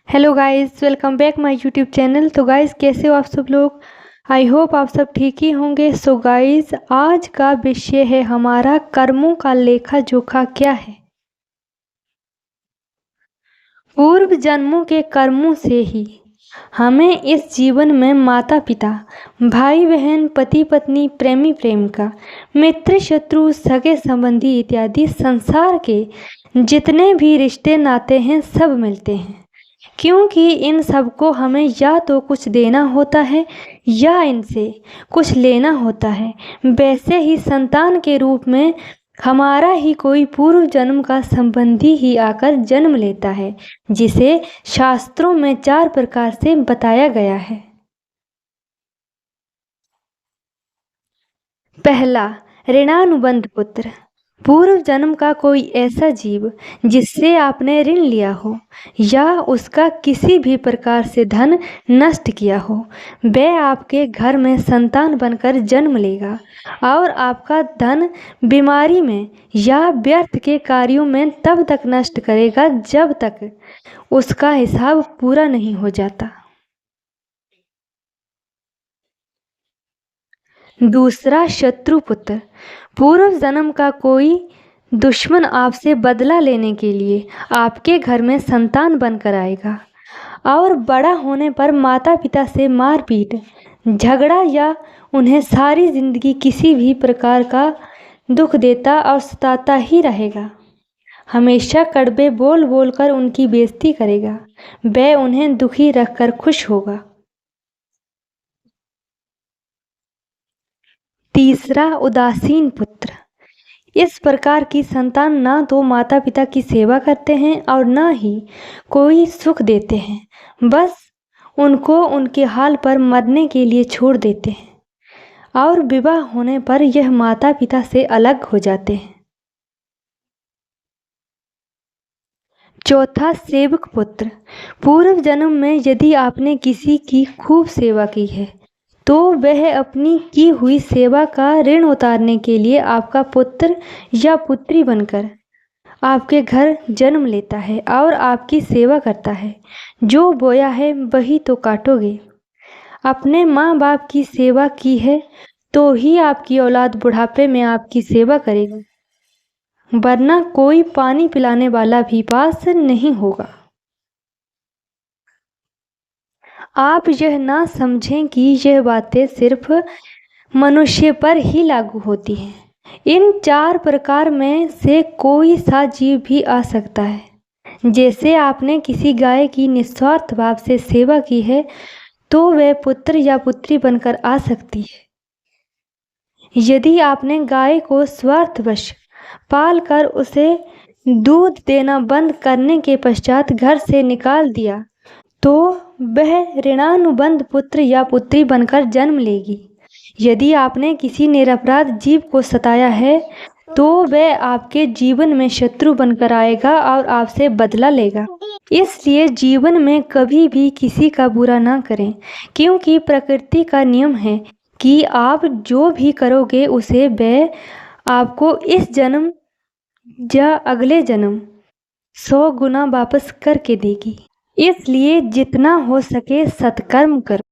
Hello guys, welcome back my YouTube channel. तो guys, कैसे हो आप सब लोग? आई होप आप सब ठीक ही होंगे। सो गाइस, आज का विषय है हमारा कर्मों का लेखा जोखा क्या है। पूर्व जन्मों के कर्मों से ही हमें इस जीवन में माता पिता, भाई बहन, पति पत्नी, प्रेमी प्रेमिका, मित्र शत्रु, सगे संबंधी इत्यादि संसार के जितने भी रिश्ते नाते हैं सब मिलते हैं, क्योंकि इन सबको हमें या तो कुछ देना होता है या इनसे कुछ लेना होता है। वैसे ही संतान के रूप में हमारा ही कोई पूर्व जन्म का संबंधी ही आकर जन्म लेता है, जिसे शास्त्रों में 4 प्रकार से बताया गया है। पहला, ऋणानुबंध पुत्र। पूर्व जन्म का कोई ऐसा जीव जिससे आपने ऋण लिया हो या उसका किसी भी प्रकार से धन नष्ट किया हो, वह आपके घर में संतान बनकर जन्म लेगा और आपका धन बीमारी में या व्यर्थ के कार्यों में तब तक नष्ट करेगा जब तक उसका हिसाब पूरा नहीं हो जाता। दूसरा, शत्रु पुत्र। पूर्व जन्म का कोई दुश्मन आपसे बदला लेने के लिए आपके घर में संतान बनकर आएगा और बड़ा होने पर माता पिता से मारपीट, झगड़ा या उन्हें सारी जिंदगी किसी भी प्रकार का दुख देता और सताता ही रहेगा। हमेशा कड़वे बोल बोलकर उनकी बेइज्जती करेगा। वह उन्हें दुखी रखकर खुश होगा। तीसरा, उदासीन पुत्र। इस प्रकार की संतान ना तो माता पिता की सेवा करते हैं और ना ही कोई सुख देते हैं, बस उनको उनके हाल पर मरने के लिए छोड़ देते हैं और विवाह होने पर यह माता पिता से अलग हो जाते हैं। चौथा, सेवक पुत्र। पूर्व जन्म में यदि आपने किसी की खूब सेवा की है तो वह अपनी की हुई सेवा का ऋण उतारने के लिए आपका पुत्र या पुत्री बनकर आपके घर जन्म लेता है और आपकी सेवा करता है। जो बोया है वही तो काटोगे। अपने माँ बाप की सेवा की है तो ही आपकी औलाद बुढ़ापे में आपकी सेवा करेगी, वरना कोई पानी पिलाने वाला भी पास नहीं होगा। आप यह ना समझें कि यह बातें सिर्फ मनुष्य पर ही लागू होती हैं। इन 4 प्रकार में से कोई सा जीव भी आ सकता है। जैसे आपने किसी गाय की निस्वार्थ भाव से सेवा की है तो वह पुत्र या पुत्री बनकर आ सकती है। यदि आपने गाय को स्वार्थवश पाल कर उसे दूध देना बंद करने के पश्चात घर से निकाल दिया तो वह ऋणानुबंध पुत्र या पुत्री बनकर जन्म लेगी। यदि आपने किसी निरपराध जीव को सताया है तो वह आपके जीवन में शत्रु बनकर आएगा और आपसे बदला लेगा। इसलिए जीवन में कभी भी किसी का बुरा ना करें, क्योंकि प्रकृति का नियम है कि आप जो भी करोगे उसे वह आपको इस जन्म या अगले जन्म 100 गुना वापस करके देगी। इसलिए जितना हो सके सत्कर्म करो।